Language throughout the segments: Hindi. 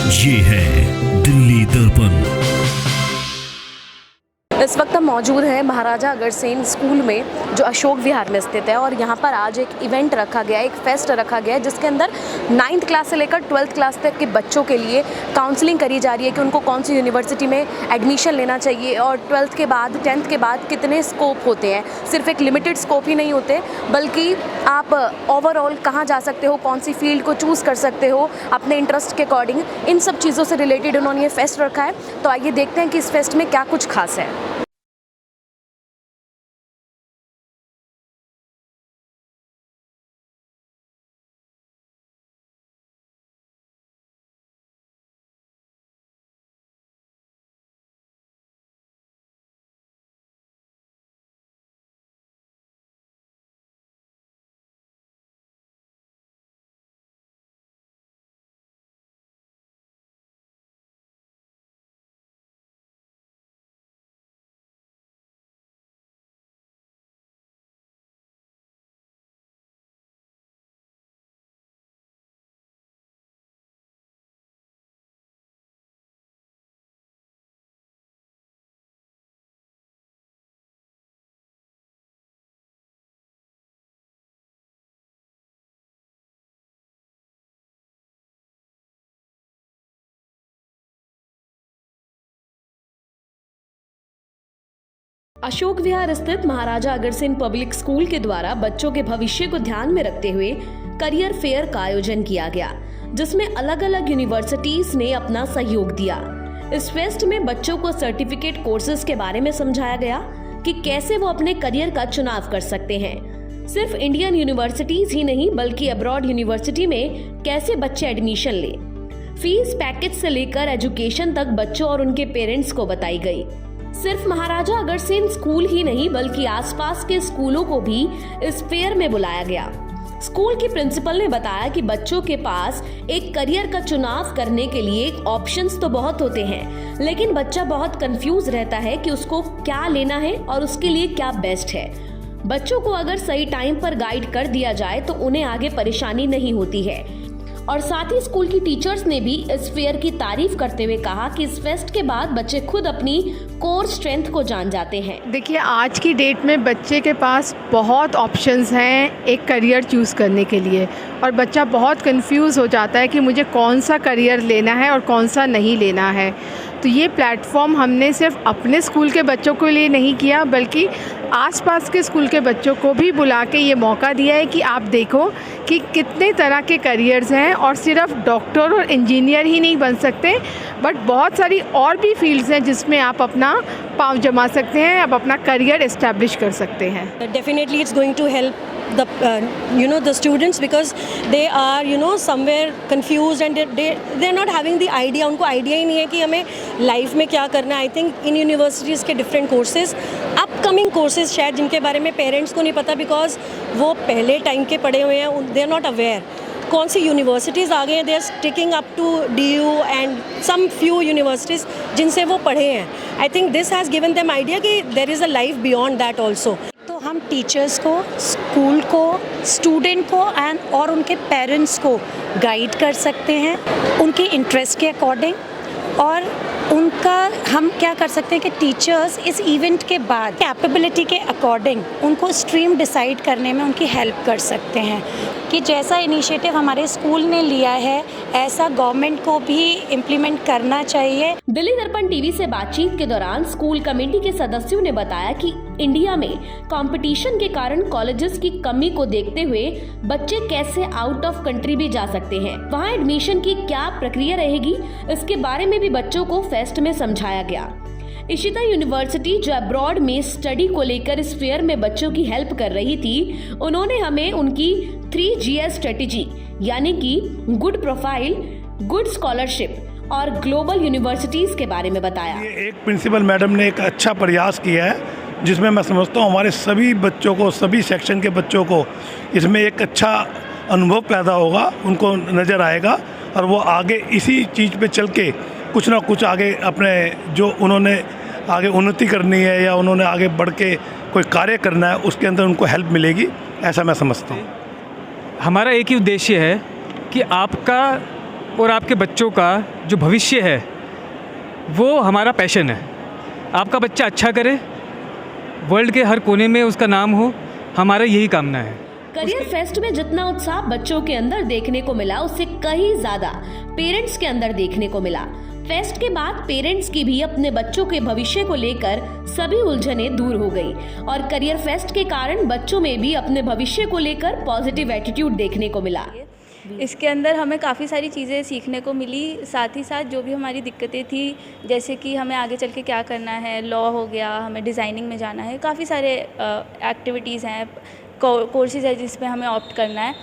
ये है दिल्ली दर्पण। इस वक्त हम मौजूद हैं महाराजा अग्रसेन स्कूल में जो अशोक विहार में स्थित है और यहाँ पर आज एक इवेंट रखा गया है, एक फेस्ट रखा गया है जिसके अंदर 9th क्लास से लेकर 12th क्लास तक के बच्चों के लिए काउंसलिंग करी जा रही है कि उनको कौन सी यूनिवर्सिटी में एडमिशन लेना चाहिए और 12th के बाद 10th के बाद कितने स्कोप होते हैं। सिर्फ एक लिमिटेड स्कोप ही नहीं होते बल्कि आप ओवरऑल कहाँ जा सकते हो, कौन सी फील्ड को चूज़ कर सकते हो अपने इंटरेस्ट के अकॉर्डिंग। इन सब चीज़ों से रिलेटेड उन्होंने ये फेस्ट रखा है। तो आइए देखते हैं कि इस फेस्ट में क्या कुछ खास है। अशोक विहार स्थित महाराजा अग्रसेन पब्लिक स्कूल के द्वारा बच्चों के भविष्य को ध्यान में रखते हुए करियर फेयर का आयोजन किया गया, जिसमें अलग अलग यूनिवर्सिटीज ने अपना सहयोग दिया। इस फेस्ट में बच्चों को सर्टिफिकेट कोर्सेज के बारे में समझाया गया कि कैसे वो अपने करियर का चुनाव कर सकते हैं। सिर्फ इंडियन यूनिवर्सिटीज ही नहीं बल्कि अब्रॉड यूनिवर्सिटी में कैसे बच्चे एडमिशन लें। फीस पैकेज से लेकर एजुकेशन तक बच्चों और उनके पेरेंट्स को बताई गई। सिर्फ महाराजा अग्रसेन स्कूल ही नहीं बल्कि आसपास के स्कूलों को भी इस फेयर में बुलाया गया। स्कूल की प्रिंसिपल ने बताया कि बच्चों के पास एक करियर का चुनाव करने के लिए ऑप्शंस तो बहुत होते हैं, लेकिन बच्चा बहुत कंफ्यूज रहता है कि उसको क्या लेना है और उसके लिए क्या बेस्ट है। बच्चों को अगर सही टाइम पर गाइड कर दिया जाए तो उन्हें आगे परेशानी नहीं होती है। और साथ ही स्कूल की टीचर्स ने भी इस फेयर की तारीफ करते हुए कहा कि इस फेस्ट के बाद बच्चे खुद अपनी कोर स्ट्रेंथ को जान जाते हैं। देखिए, आज की डेट में बच्चे के पास बहुत ऑप्शंस हैं एक करियर चूज़ करने के लिए, और बच्चा बहुत कंफ्यूज हो जाता है कि मुझे कौन सा करियर लेना है और कौन सा नहीं लेना है। तो ये प्लेटफॉर्म हमने सिर्फ अपने स्कूल के बच्चों के लिए नहीं किया बल्कि आसपास के स्कूल के बच्चों को भी बुला के ये मौका दिया है कि आप देखो कि कितने तरह के करियर्स हैं, और सिर्फ डॉक्टर और इंजीनियर ही नहीं बन सकते बट बहुत सारी और भी फील्ड्स हैं जिसमें आप अपना पाँव जमा सकते हैं, आप अपना करियर एस्टैब्लिश कर सकते हैं। Definitely it's going to help the students because they are somewhere confused and they're not having the idea। उनको आइडिया ही नहीं है कि हमें लाइफ में क्या करना है। आई थिंक इन यूनिवर्सिटीज़ के डिफरेंट कोर्सेज, अपकमिंग कोर्सेज शायद जिनके बारे में पेरेंट्स को नहीं पता बिकॉज वो पहले टाइम के पढ़े हुए हैं, दे आर नॉट अवेयर कौन सी यूनिवर्सिटीज़ आ गए हैं। They are sticking up to DU and some few universities जिनसे वो पढ़े हैं। I think this has given them idea कि there is a life beyond that also. तो हम टीचर्स को, स्कूल को, स्टूडेंट को और उनके पेरेंट्स को गाइड कर सकते हैं उनके इंटरेस्ट के अकॉर्डिंग, और उनका हम क्या कर सकते हैं कि टीचर्स इस इवेंट के बाद कैपेबिलिटी के अकॉर्डिंग उनको स्ट्रीम डिसाइड करने में उनकी हेल्प कर सकते हैं कि जैसा इनिशिएटिव हमारे स्कूल ने लिया है ऐसा गवर्नमेंट को भी इम्प्लीमेंट करना चाहिए। दिल्ली दर्पण टीवी से बातचीत के दौरान स्कूल कमेटी के सदस्यों ने बताया कि इंडिया में कंपटीशन के कारण कॉलेजेस की कमी को देखते हुए बच्चे कैसे आउट ऑफ कंट्री भी जा सकते हैं, वहाँ एडमिशन की क्या प्रक्रिया रहेगी, इसके बारे में भी बच्चों को फेस्ट में समझाया गया। इशिता यूनिवर्सिटी जो अब्रॉड में स्टडी को लेकर इस फेयर में बच्चों की हेल्प कर रही थी, उन्होंने हमें उनकी 3GS स्ट्रेटेजी यानी कि गुड प्रोफाइल, गुड स्कॉलरशिप और ग्लोबल यूनिवर्सिटीज के बारे में बताया। ये एक प्रिंसिपल मैडम ने एक अच्छा प्रयास किया है जिसमें मैं समझता हूँ हमारे सभी बच्चों को, सभी सेक्शन के बच्चों को इसमें एक अच्छा अनुभव पैदा होगा, उनको नज़र आएगा और वो आगे इसी चीज़ पे चल के कुछ ना कुछ आगे अपने जो उन्होंने आगे उन्नति करनी है या उन्होंने आगे बढ़ के कोई कार्य करना है उसके अंदर उनको हेल्प मिलेगी, ऐसा मैं समझता हूँ। हमारा एक ही उद्देश्य है कि आपका और आपके बच्चों का जो भविष्य है वो हमारा पैशन है। आपका बच्चा अच्छा करे, वर्ल्ड के हर कोने में उसका नाम हो, हमारा यही कामना है। करियर फेस्ट में जितना उत्साह बच्चों के अंदर देखने को मिला उससे कहीं ज्यादा पेरेंट्स के अंदर देखने को मिला। फेस्ट के बाद पेरेंट्स की भी अपने बच्चों के भविष्य को लेकर सभी उलझनें दूर हो गई और करियर फेस्ट के कारण बच्चों में भी अपने भविष्य को लेकर पॉजिटिव एटीट्यूड देखने को मिला। इसके अंदर हमें काफ़ी सारी चीज़ें सीखने को मिली, साथ ही साथ जो भी हमारी दिक्कतें थी, जैसे कि हमें आगे चल के क्या करना है, लॉ हो गया, हमें डिज़ाइनिंग में जाना है, काफ़ी सारे एक्टिविटीज़ हैं, कोर्सेज़ है जिस पे हमें ऑप्ट करना है,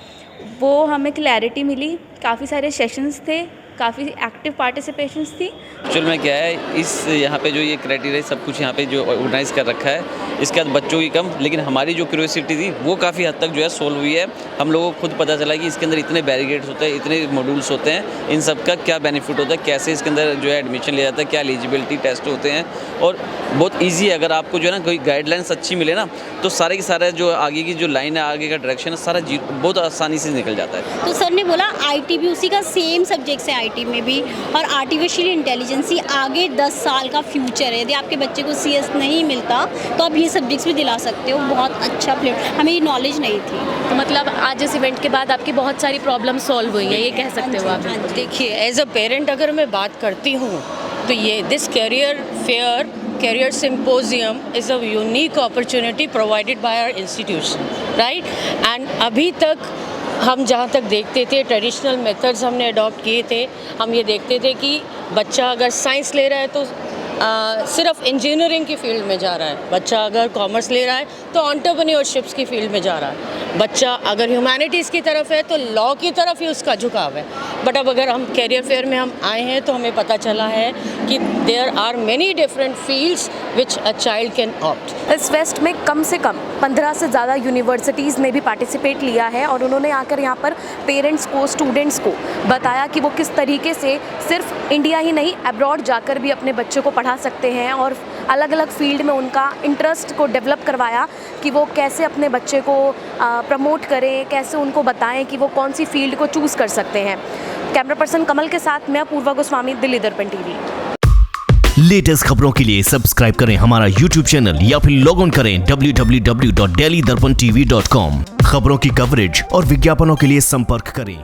वो हमें क्लैरिटी मिली। काफ़ी सारे सेशंस थे, काफ़ी एक्टिव पार्टिसिपेशंस थी। एक्चुअल में क्या है, इस यहाँ पे जो ये क्राइटेरिया सब कुछ यहाँ पे जो ऑर्गेनाइज़ कर रखा है, इसके बाद बच्चों की कम, लेकिन हमारी जो क्यूरियोसिटी थी वो काफ़ी हद तक जो है सोल्व हुई है। हम लोगों को खुद पता चला कि इसके अंदर इतने बैरिकेड्स होते हैं, इतने मॉड्यूल्स होते हैं, इन सब का क्या बेनिफिट होता है, कैसे इसके अंदर जो है एडमिशन लिया जाता है, क्या एलिजिबिलिटी टेस्ट होते हैं, और बहुत ईजी है। अगर आपको जो है ना कोई गाइडलाइंस अच्छी मिले ना, तो सारे के सारे जो आगे की जो लाइन है, आगे का डायरेक्शन है, सारा बहुत आसानी से निकल जाता है। तो सर ने बोला IT भी उसी का सेम सब्जेक्ट है, IT में भी, और आर्टिफिशियल इंटेलिजेंस ही आगे 10 साल का फ्यूचर है। यदि आपके बच्चे को CS नहीं मिलता तो आप ये सब्जेक्ट्स भी दिला सकते हो। बहुत अच्छा प्लेटफॉर्म, हमें ये नॉलेज नहीं थी। तो मतलब आज इस इवेंट के बाद आपकी बहुत सारी प्रॉब्लम सॉल्व हुई है, ये कह सकते हो आप? देखिए, एज अ पेरेंट अगर मैं बात करती हूँ तो ये this career fair, career symposium is a unique opportunity provided by our institution, right. And अभी तक हम जहाँ तक देखते थे, ट्रेडिशनल मेथड्स हमने अडॉप्ट किए थे। हम ये देखते थे कि बच्चा अगर साइंस ले रहा है तो सिर्फ इंजीनियरिंग की फील्ड में जा रहा है, बच्चा अगर कॉमर्स ले रहा है तो एंटरप्रेन्योरशिप्स की फील्ड में जा रहा है, बच्चा अगर ह्यूमैनिटीज़ की तरफ है तो लॉ की तरफ ही उसका झुकाव है। बट अब अगर हम कैरियर फेयर में हम आए हैं तो हमें पता चला है कि there are many different fields which a child can opt. इस फेस्ट में कम से कम 15 से ज़्यादा यूनिवर्सिटीज़ ने भी पार्टिसिपेट लिया है और उन्होंने आकर यहाँ पर पेरेंट्स को, स्टूडेंट्स को बताया कि वो किस तरीके से सिर्फ इंडिया ही नहीं, अब्रॉड जाकर भी अपने बच्चों को पढ़ा सकते हैं, और अलग अलग फील्ड में उनका इंटरेस्ट को डेवलप करवाया कि वो कैसे अपने बच्चे को प्रमोट करें, कैसे उनको बताएं कि वो कौन सी फील्ड को चूज़ कर सकते हैं। कैमरा पर्सन कमल के साथ मैं पूर्वा गोस्वामी, दिल्ली दर्पण TV। लेटेस्ट खबरों के लिए सब्सक्राइब करें हमारा YouTube चैनल या फिर लॉग ऑन करें www.delhidarpantv.com। खबरों की कवरेज और विज्ञापनों के लिए संपर्क करें।